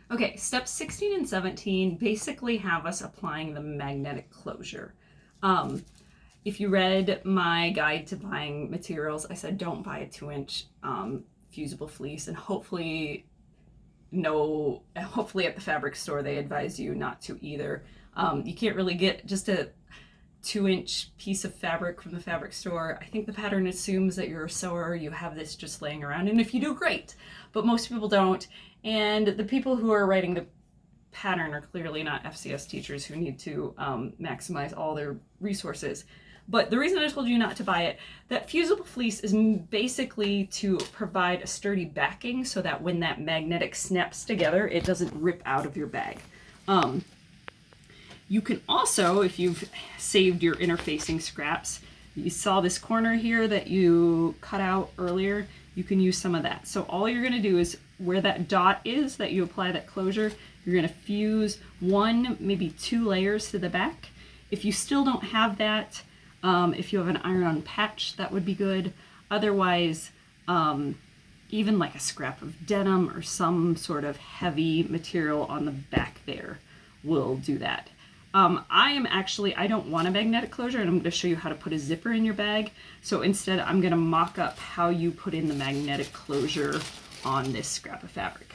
Okay, steps 16 and 17 basically have us applying the magnetic closure. If you read my guide to buying materials, I said don't buy a 2-inch fusible fleece, and hopefully at the fabric store they advise you not to either. You can't really get just a 2-inch piece of fabric from the fabric store. I think the pattern assumes that you're a sewer, you have this just laying around, and if you do, great, but most people don't. And the people who are writing the pattern are clearly not FCS teachers who need to maximize all their resources. But the reason I told you not to buy it, that fusible fleece is basically to provide a sturdy backing so that when that magnetic snaps together, it doesn't rip out of your bag. You can also, if you've saved your interfacing scraps, you saw this corner here that you cut out earlier, you can use some of that. So all you're gonna do is where that dot is that you apply that closure, you're gonna fuse 1, maybe 2 layers to the back. If you still don't have that, if you have an iron-on patch, that would be good. Otherwise, even like a scrap of denim or some sort of heavy material on the back there will do that. I don't want a magnetic closure, and I'm going to show you how to put a zipper in your bag. So instead, I'm going to mock up how you put in the magnetic closure on this scrap of fabric.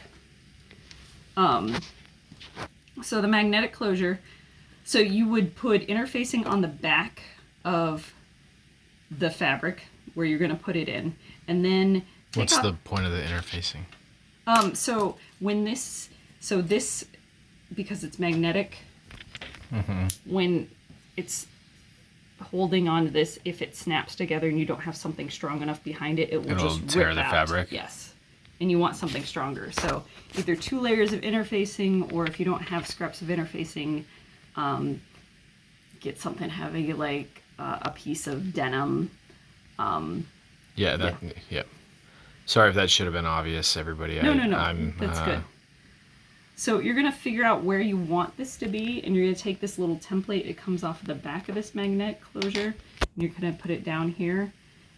So the magnetic closure, so you would put interfacing on the back of the fabric where you're going to put it in, and then what's the point of the interfacing? So this, because it's magnetic, when it's holding on to this, if it snaps together and you don't have something strong enough behind it, it'll just tear rip the out. fabric. Yes, and you want something stronger. So either 2 layers of interfacing, or if you don't have scraps of interfacing, get something heavy like a piece of denim. Yeah. Sorry if that should have been obvious, everybody. No. That's good. So you're going to figure out where you want this to be, and you're going to take this little template. It comes off the back of this magnetic closure, and you're going to put it down here.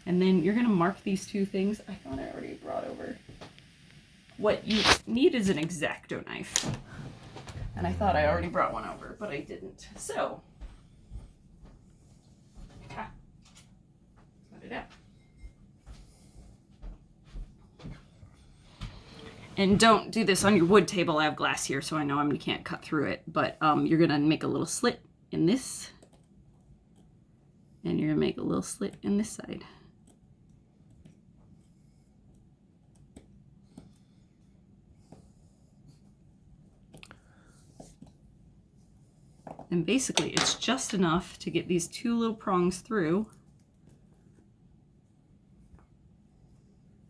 And then you're going to mark these 2 things. I thought I already brought over. What you need is an X-Acto knife. And I thought I already brought one over, but I didn't. So, cut it out. And don't do this on your wood table. I have glass here, so I know I can't cut through it. But you're going to make a little slit in this. And you're going to make a little slit in this side. And basically, it's just enough to get these 2 little prongs through.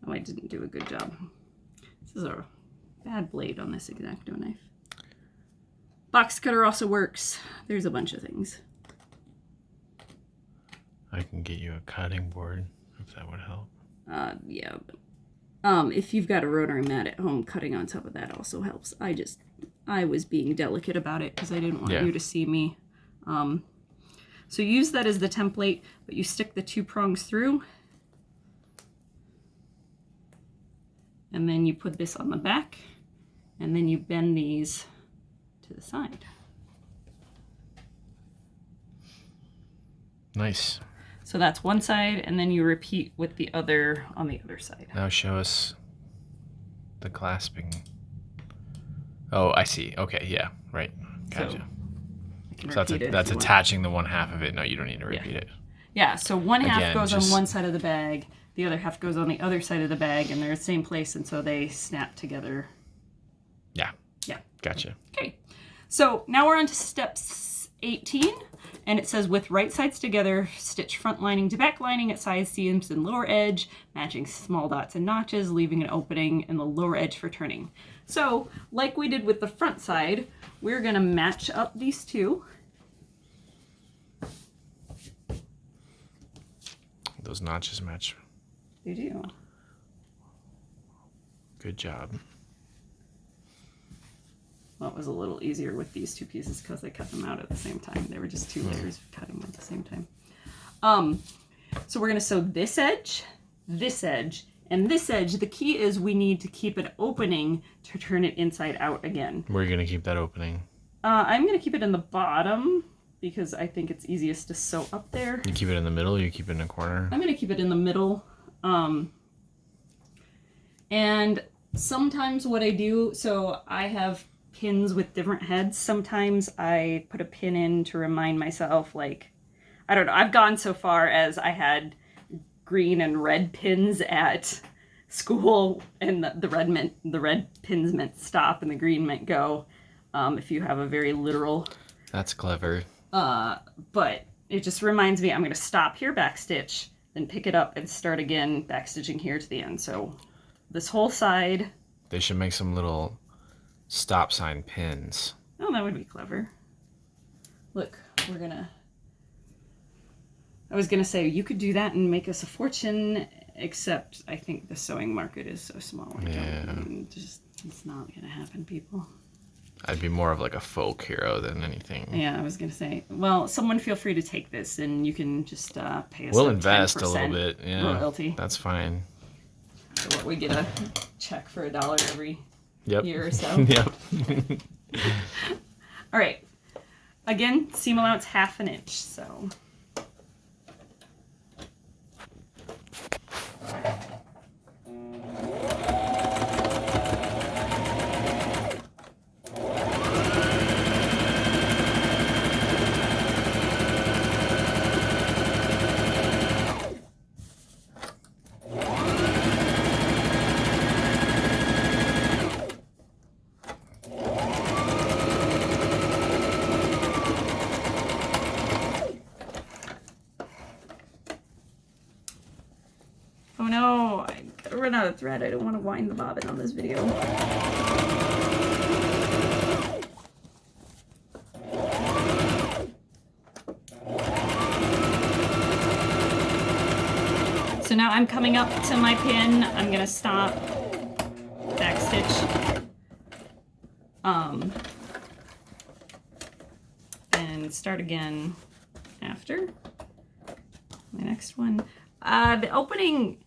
Oh, I didn't do a good job. This is a bad blade on this X-Acto knife. Box cutter also works. There's a bunch of things. I can get you a cutting board if that would help. Yeah. If you've got a rotary mat at home, cutting on top of that also helps. I was being delicate about it because I didn't want you to see me. So use that as the template, but you stick the 2 prongs through. And then you put this on the back, and then you bend these to the side. Nice. So that's one side, and then you repeat with the other on the other side. Now show us the clasping. Oh, I see. Okay, yeah, right. Gotcha. So that's attaching the 1/2 of it. No, you don't need to repeat it. Yeah, so 1/2 goes on one side of the bag, the other half goes on the other side of the bag, and they're the same place, and so they snap together. Yeah. Yeah. Gotcha. Okay. So now we're on to step 18, and it says with right sides together, stitch front lining to back lining at side seams and lower edge, matching small dots and notches, leaving an opening in the lower edge for turning. So, like we did with the front side, we're going to match up these 2. Those notches match. They do. Good job. Well, it was a little easier with these 2 pieces because I cut them out at the same time. They were just 2 layers cutting at the same time. So we're going to sew this edge, And this edge, the key is we need to keep an opening to turn it inside out again. Where are you going to keep that opening? I'm going to keep it in the bottom because I think it's easiest to sew up there. You keep it in the middle or you keep it in a corner? I'm going to keep it in the middle. And sometimes what I do, so I have pins with different heads. Sometimes I put a pin in to remind myself, like, I don't know, I've gone so far as I had green and red pins at school, and the red pins meant stop and the green meant go, if you have a very literal. That's clever. But it just reminds me I'm going to stop here, backstitch, then pick it up and start again, backstitching here to the end. So this whole side. They should make some little stop sign pins. Oh, that would be clever. Look, I was gonna say you could do that and make us a fortune, except I think the sewing market is so small. It's not gonna happen, people. I'd be more of like a folk hero than anything. Yeah, I was gonna say. Well, someone feel free to take this, and you can just pay us. We'll invest a little bit. Yeah, royalty. That's fine. So what, we get a check for $1 every year or so. Yep. All right. Again, seam allowance 1/2 inch. So. Oh no, I gotta run out of thread. I don't want to wind the bobbin on this video. So now I'm coming up to my pin. I'm gonna stop, backstitch, and start again after my next one. The opening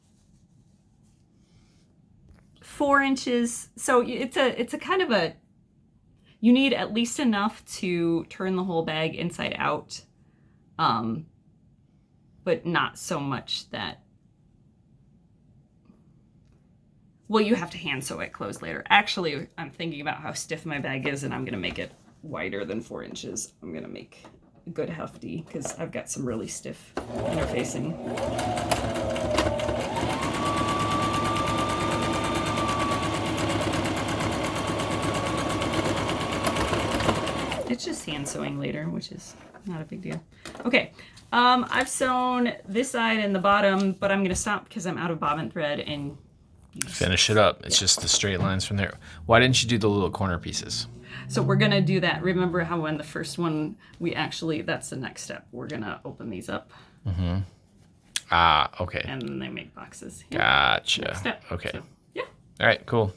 4 inches. So it's a kind of a, you need at least enough to turn the whole bag inside out, but not so much that, well, you have to hand sew it closed later. Actually, I'm thinking about how stiff my bag is, and I'm gonna make it wider than 4 inches. I'm gonna make a good hefty because I've got some really stiff interfacing. It's just hand sewing later, which is not a big deal. Okay, I've sewn this side and the bottom, but I'm gonna stop because I'm out of bobbin thread and finish it up. It's just the straight lines from there. Why didn't you do the little corner pieces? So we're gonna do that. Remember how when the first one, that's the next step. We're gonna open these up. Mm-hmm. Ah, okay. And then they make boxes. Yeah. Gotcha. Next step. Okay. So, yeah. All right, cool.